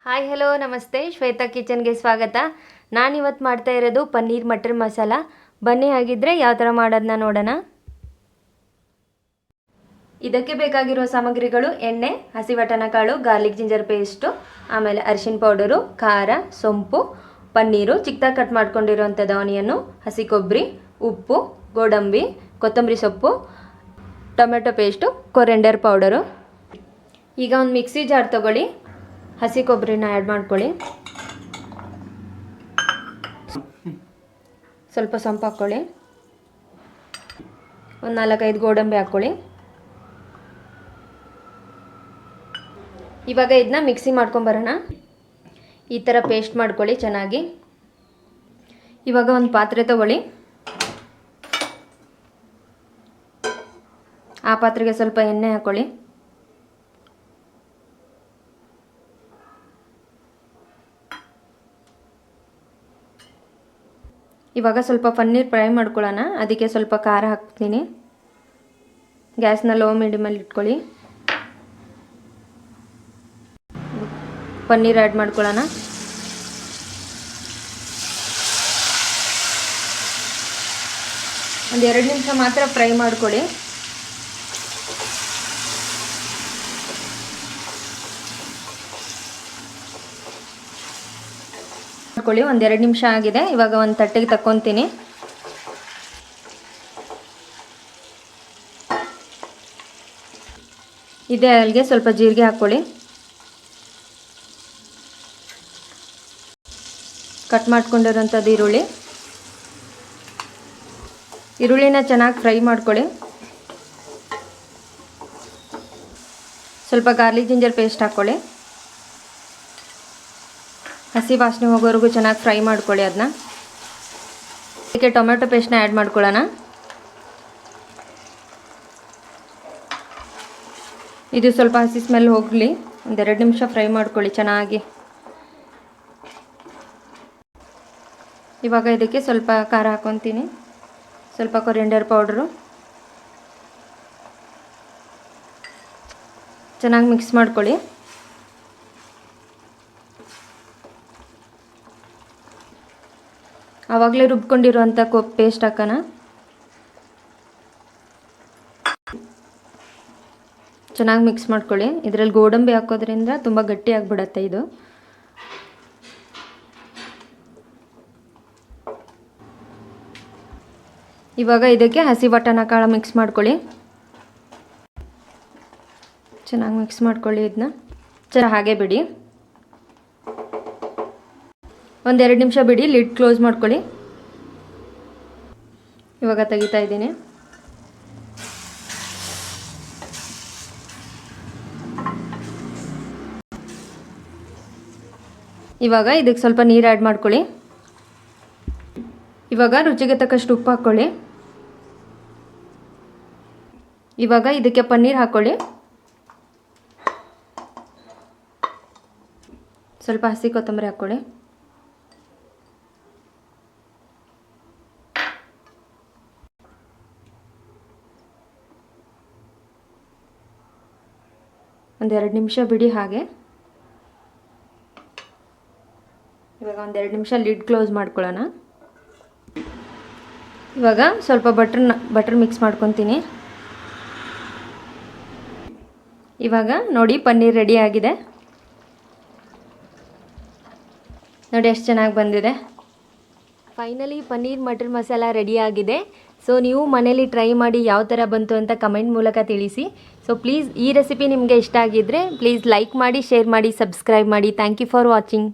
Hi hello ನಮಸ್ತೆ, ಶ್ವೇತಾ ಕಿಚನ್ಗೆ ಸ್ವಾಗತ. ನಾನಿವತ್ತು ಮಾಡ್ತಾ ಇರೋದು ಪನ್ನೀರ್ ಮಟರ್ ಮಸಾಲ. ಬನ್ನಿ ಹಾಗಿದ್ರೆ ಯಾವ ಥರ ಮಾಡೋದನ್ನ ನೋಡೋಣ. ಇದಕ್ಕೆ ಬೇಕಾಗಿರೋ ಸಾಮಗ್ರಿಗಳು: ಎಣ್ಣೆ, ಹಸಿ ವಟನಕಾಳು, ಗಾರ್ಲಿಕ್ ಜಿಂಜರ್ ಪೇಸ್ಟು, ಆಮೇಲೆ ಅರಿಶಿನ ಪೌಡರು, ಖಾರ, ಸೊಂಪು, ಪನ್ನೀರು, ಚಿಕ್ಕದಾಗಿ ಕಟ್ ಮಾಡ್ಕೊಂಡಿರೋಂಥದ್ದು ಆನಿಯನ್ನು, ಹಸಿ ಕೊಬ್ಬರಿ, ಉಪ್ಪು, ಗೋಡಂಬಿ, ಕೊತ್ತಂಬರಿ ಸೊಪ್ಪು, ಟೊಮೆಟೊ ಪೇಸ್ಟು, ಕೊರೆಂಡರ್ ಪೌಡರು. ಈಗ ಒಂದು ಮಿಕ್ಸಿ ಜಾರ್ ತೊಗೊಳ್ಳಿ. ಹಸಿ ಕೊಬ್ಬರಿನ ಆ್ಯಡ್ ಮಾಡ್ಕೊಳ್ಳಿ. ಸ್ವಲ್ಪ ಸೊಂಪು ಹಾಕ್ಕೊಳ್ಳಿ. ಒಂದು 4-5 ಗೋಡಂಬಿ ಹಾಕ್ಕೊಳ್ಳಿ. ಇವಾಗ ಇದನ್ನ ಮಿಕ್ಸಿ ಮಾಡ್ಕೊಂಬರೋಣ. ಈ ಥರ ಪೇಸ್ಟ್ ಮಾಡ್ಕೊಳ್ಳಿ ಚೆನ್ನಾಗಿ. ಇವಾಗ ಒಂದು ಪಾತ್ರೆ ತಗೊಳ್ಳಿ. ಆ ಪಾತ್ರೆಗೆ ಸ್ವಲ್ಪ ಎಣ್ಣೆ ಹಾಕ್ಕೊಳ್ಳಿ. ಇವಾಗ ಸ್ವಲ್ಪ ಪನ್ನೀರ್ ಫ್ರೈ ಮಾಡ್ಕೊಳ್ಳೋಣ. ಅದಕ್ಕೆ ಸ್ವಲ್ಪ ಖಾರ ಹಾಕ್ತೀನಿ. ಗ್ಯಾಸ್ನ ಲೋ ಮೀಡಿಯಮಲ್ಲಿ ಇಟ್ಕೊಳ್ಳಿ. ಪನ್ನೀರ್ ಆ್ಯಡ್ ಮಾಡ್ಕೊಳ್ಳೋಣ. ಒಂದು 2 ನಿಮಿಷ ಮಾತ್ರ ಫ್ರೈ ಮಾಡ್ಕೊಳ್ಳಿ. ಒಂದು 2 ನಿಮಿಷ ಆಗಿದೆ. ಇವಾಗ ಒಂದು ತಟ್ಟೆಗೆ ತಕ್ಕೊತೀನಿ. ಇದೇ ಅಲ್ಲಿಗೆ ಸ್ವಲ್ಪ ಜೀರಿಗೆ ಹಾಕ್ಕೊಳ್ಳಿ. ಕಟ್ ಮಾಡ್ಕೊಂಡಿರೋಂಥದ್ದು ಈರುಳ್ಳಿನ ಚೆನ್ನಾಗಿ ಫ್ರೈ ಮಾಡ್ಕೊಳ್ಳಿ. ಸ್ವಲ್ಪ ಗಾರ್ಲಿಕ್ ಜಿಂಜರ್ ಪೇಸ್ಟ್ ಹಾಕ್ಕೊಳ್ಳಿ. ಹಸಿ ವಾಸನೆ ಹೋಗೋವರೆಗೂ ಚೆನ್ನಾಗಿ ಫ್ರೈ ಮಾಡ್ಕೊಳ್ಳಿ ಅದನ್ನ. ಅದಕ್ಕೆ ಟೊಮೆಟೊ ಪೇಸ್ಟ್ನ ಆ್ಯಡ್ ಮಾಡ್ಕೊಳ್ಳೋಣ. ಇದು ಸ್ವಲ್ಪ ಹಸಿ ಸ್ಮೆಲ್ ಹೋಗಲಿ. ಒಂದು 2 ನಿಮಿಷ ಫ್ರೈ ಮಾಡ್ಕೊಳ್ಳಿ ಚೆನ್ನಾಗಿ. ಇವಾಗ ಇದಕ್ಕೆ ಸ್ವಲ್ಪ ಖಾರ ಹಾಕ್ಕೊತೀನಿ, ಸ್ವಲ್ಪ ಕೊರಿಯಂಡರ್ ಪೌಡ್ರು. ಚೆನ್ನಾಗಿ ಮಿಕ್ಸ್ ಮಾಡ್ಕೊಳ್ಳಿ. ಆವಾಗಲೇ ರುಬ್ಕೊಂಡಿರುವಂಥ ಪೇಸ್ಟ್ ಹಾಕೋಣ. ಚೆನ್ನಾಗಿ ಮಿಕ್ಸ್ ಮಾಡ್ಕೊಳ್ಳಿ. ಇದರಲ್ಲಿ ಗೋಡಂಬಿ ಹಾಕೋದ್ರಿಂದ ತುಂಬ ಗಟ್ಟಿಯಾಗಿಬಿಡತ್ತೆ ಇದು. ಇವಾಗ ಇದಕ್ಕೆ ಹಸಿ ವಟನಕಾಳು ಮಿಕ್ಸ್ ಮಾಡ್ಕೊಳ್ಳಿ. ಚೆನ್ನಾಗಿ ಮಿಕ್ಸ್ ಮಾಡ್ಕೊಳ್ಳಿ. ಇದನ್ನ ಚೆನ್ನಾಗಿ ಹಾಗೆ ಬಿಡಿ. ಒಂದು 2 ನಿಮಿಷ ಬಿಡಿ. ಲಿಡ್ ಕ್ಲೋಸ್ ಮಾಡ್ಕೊಳ್ಳಿ. ಇವಾಗ ತೆಗಿತಾ ಇದ್ದೀನಿ. ಇವಾಗ ಇದಕ್ಕೆ ಸ್ವಲ್ಪ ನೀರು ಆ್ಯಡ್ ಮಾಡ್ಕೊಳ್ಳಿ. ಇವಾಗ ರುಚಿಗೆ ತಕ್ಕಷ್ಟು ಉಪ್ಪು ಹಾಕ್ಕೊಳ್ಳಿ. ಇವಾಗ ಇದಕ್ಕೆ ಪನ್ನೀರ್ ಹಾಕ್ಕೊಳ್ಳಿ. ಸ್ವಲ್ಪ ಹಸಿ ಕೊತ್ತಂಬರಿ ಹಾಕ್ಕೊಳ್ಳಿ. ಒಂದು 2 ನಿಮಿಷ ಬಿಡಿ ಹಾಗೆ. ಇವಾಗ ಒಂದು 2 ನಿಮಿಷ ಲಿಡ್ ಕ್ಲೋಸ್ ಮಾಡ್ಕೊಳ್ಳೋಣ. ಇವಾಗ ಸ್ವಲ್ಪ ಬಟರ್ ಮಿಕ್ಸ್ ಮಾಡ್ಕೊತೀನಿ. ಇವಾಗ ನೋಡಿ ಪನ್ನೀರ್ ರೆಡಿ ಆಗಿದೆ. ನೋಡಿ ಎಷ್ಟು ಚೆನ್ನಾಗಿ ಬಂದಿದೆ. ಫೈನಲಿ ಪನ್ನೀರ್ ಮಟರ್ ಮಸಾಲ ರೆಡಿಯಾಗಿದೆ. ಸೊ ನೀವು ಮನೇಲಿ ಟ್ರೈ ಮಾಡಿ ಯಾವ ಥರ ಬಂತು ಅಂತ ಕಮೆಂಟ್ ಮೂಲಕ ತಿಳಿಸಿ. ಸೊ ಪ್ಲೀಸ್ ಈ ರೆಸಿಪಿ ನಿಮಗೆ ಇಷ್ಟ ಆಗಿದ್ದರೆ ಪ್ಲೀಸ್ ಲೈಕ್ ಮಾಡಿ, ಶೇರ್ ಮಾಡಿ, ಸಬ್ಸ್ಕ್ರೈಬ್ ಮಾಡಿ. Thank you for watching.